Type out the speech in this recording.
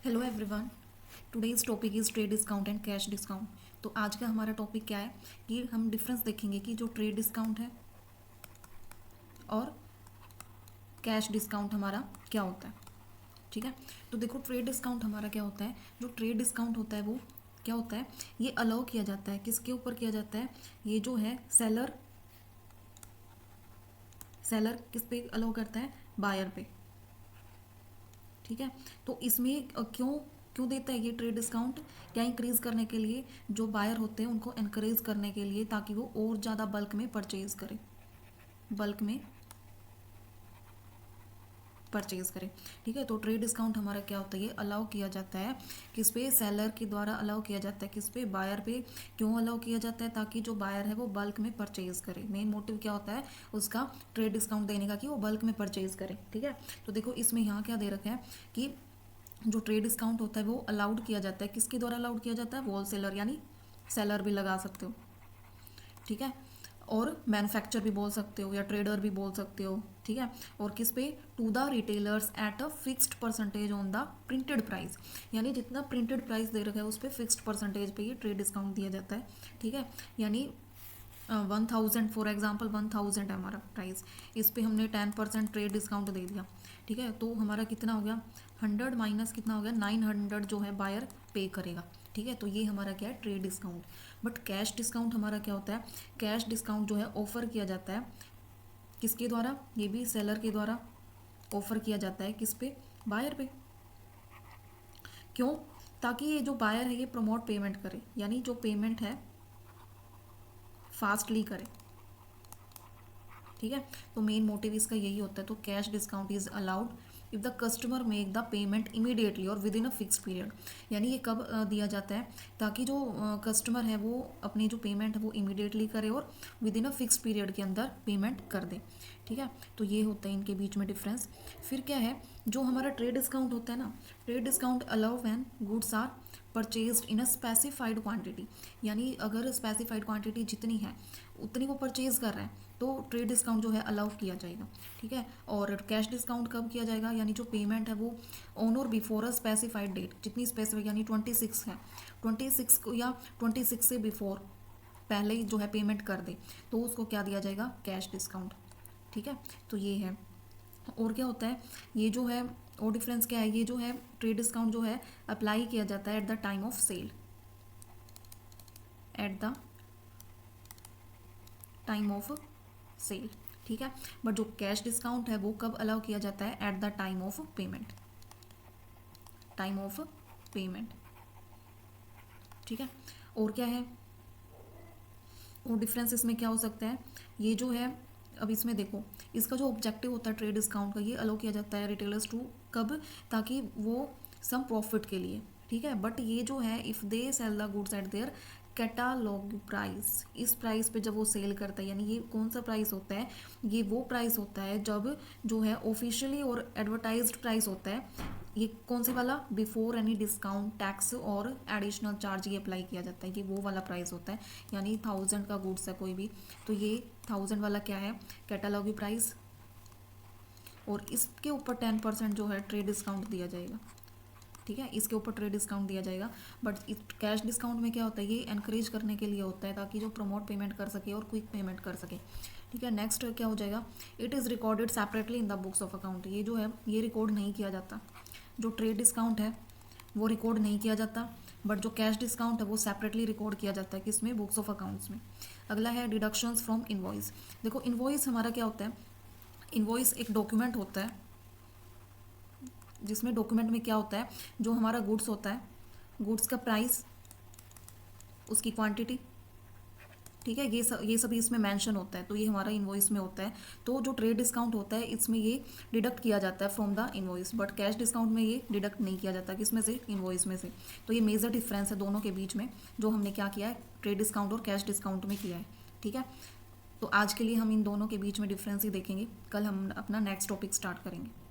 Hello everyone. Today's topic is trade discount and cash discount. तो आज का हमारा टॉपिक क्या है कि हम डिफरेंस देखेंगे कि जो ट्रेड डिस्काउंट है और कैश डिस्काउंट हमारा क्या होता है। ठीक है, तो देखो ट्रेड डिस्काउंट हमारा क्या होता है। जो ट्रेड डिस्काउंट होता है वो क्या होता है, ये अलाउ किया जाता है किसके ऊपर किया जाता है, ये जो है सेलर सेलर किस पे अलाउ करता है, बायर पे। ठीक है, तो इसमें क्यों क्यों देता है ये ट्रेड डिस्काउंट, क्या इंक्रीज करने के लिए, जो बायर होते हैं उनको इनकरेज करने के लिए, ताकि वो और ज़्यादा बल्क में परचेज करें, बल्क में परचेज करें। ठीक है, तो ट्रेड डिस्काउंट हमारा क्या होता है, ये अलाउ किया जाता है किस पे, सेलर के द्वारा अलाउ किया जाता है किस पे, बायर पे। क्यों अलाउ किया जाता है, ताकि जो बायर है वो बल्क में परचेज करे। मेन मोटिव क्या होता है उसका ट्रेड डिस्काउंट देने का, कि वो बल्क में परचेज करे। ठीक है, तो देखो इसमें यहाँ क्या दे रखा है कि जो ट्रेड डिस्काउंट होता है वो अलाउड किया जाता है किसके द्वारा अलाउड किया जाता है, होल सेलर यानी सेलर भी लगा सकते हो। ठीक है, और मैन्युफैक्चर भी बोल सकते हो या ट्रेडर भी बोल सकते हो। ठीक है, और किस पे, to the retailers at a fixed percentage on the printed price, यानी जितना प्रिंटेड प्राइस दे रखा है उस पर फिक्स्ड परसेंटेज पे ये ट्रेड डिस्काउंट दिया जाता है। ठीक है, यानी 1000 फॉर एग्जाम्पल 1000 है हमारा प्राइस, इस पे हमने 10% ट्रेड डिस्काउंट दे दिया। ठीक है, तो हमारा कितना हो गया, 100 माइनस कितना हो गया, 900 जो है बायर पे करेगा। ठीक है, तो ये हमारा क्या है, trade discount. But cash discount हमारा क्या होता है, कैश डिस्काउंट जो है ऑफर किया जाता है किसके द्वारा, ये भी सेलर के द्वारा ऑफर किया जाता है किस पे, बायर पे। क्यों, ताकि ये जो बायर है ये प्रमोट पेमेंट करे, यानी जो पेमेंट है फास्टली करे। ठीक है, तो मेन मोटिव इसका यही होता है। तो cash discount is allowed if the customer make the payment immediately और within a fix period, यानी ये कब दिया जाता है, ताकि जो कस्टमर है वो अपनी जो पेमेंट है वो इमीडिएटली करे और within a fix period के अंदर पेमेंट कर दे। ठीक है, तो ये होता है इनके बीच में डिफरेंस। फिर क्या है, जो हमारा ट्रेड डिस्काउंट होता है ना, trade discount allow when goods are purchased in a specified quantity, यानी अगर स्पेसिफाइड क्वांटिटी जितनी है उतनी वो परचेज कर रहे हैं तो ट्रेड डिस्काउंट जो है अलाउ किया जाएगा। ठीक है, और कैश डिस्काउंट कब किया जाएगा, यानी जो पेमेंट है वो ऑन और बिफोर अ स्पेसिफाइड डेट, जितनी स्पेसिफिक यानी 26 है, 26 को या 26 से बिफोर पहले ही जो है पेमेंट कर दे तो उसको क्या दिया जाएगा, कैश डिस्काउंट। ठीक है, तो ये है। और क्या होता है, ये जो है और डिफरेंस क्या है, ये जो है ट्रेड डिस्काउंट जो है अप्लाई किया जाता है at the time of sale, at the time of sale. ठीक है, बट जो कैश डिस्काउंट है वो कब अलाउ किया जाता है, at the time of payment, time of payment. ठीक है, और क्या है, और डिफरेंस इसमें क्या हो सकता है, ये जो है अब इसमें देखो इसका जो ऑब्जेक्टिव होता है ट्रेड डिस्काउंट का, ये अलाउ किया जाता है रिटेलर्स टू, कब, ताकि वो सम प्रॉफिट के लिए। ठीक है, बट ये जो है if they sell the goods at there catalogue price, इस प्राइस पे जब वो सेल करता है, यानी ये कौन सा प्राइस होता है, ये वो प्राइस होता है जब जो है ऑफिशियली और एडवर्टाइज्ड प्राइस होता है, ये कौन से वाला, बिफोर एनी डिस्काउंट टैक्स और एडिशनल चार्ज ये अप्लाई किया जाता है, ये वो वाला प्राइस होता है। यानी 1000 का गुड्स है कोई भी, तो ये 1000 वाला क्या है, कैटालॉग प्राइस, और इसके ऊपर 10% जो है ट्रेड डिस्काउंट दिया जाएगा। ठीक है, इसके ऊपर ट्रेड डिस्काउंट दिया जाएगा। बट इस कैश डिस्काउंट में क्या होता है, ये एनकरेज करने के लिए होता है ताकि जो प्रमोट पेमेंट कर सके और क्विक पेमेंट कर सके। ठीक है, नेक्स्ट क्या हो जाएगा, it is recorded separately in the books of account, ये जो है ये रिकॉर्ड नहीं किया जाता, जो ट्रेड डिस्काउंट है वो रिकॉर्ड नहीं किया जाता, बट जो कैश डिस्काउंट है वो सेपरेटली रिकॉर्ड किया जाता है किसमें, बुक्स ऑफ अकाउंट्स में। अगला है डिडक्शंस फ्रॉम इनवॉइस। देखो इनवॉइस हमारा क्या होता है, इनवॉइस एक डॉक्यूमेंट होता है जिसमें डॉक्यूमेंट में क्या होता है, जो हमारा गुड्स होता है, गुड्स का प्राइस, उसकी क्वांटिटी। ठीक है, ये सब इसमें मेंशन होता है, तो ये हमारा इनवॉइस में होता है। तो जो ट्रेड डिस्काउंट होता है इसमें ये डिडक्ट किया जाता है from the invoice, but cash discount में ये डिडक्ट नहीं किया जाता, किसमें से, इनवॉइस में से। तो ये मेजर डिफरेंस है दोनों के बीच में, जो हमने क्या किया है, ट्रेड डिस्काउंट और कैश डिस्काउंट में किया है। ठीक है, तो आज के लिए हम इन दोनों के बीच में डिफरेंस ही देखेंगे, कल हम अपना नेक्स्ट टॉपिक स्टार्ट करेंगे।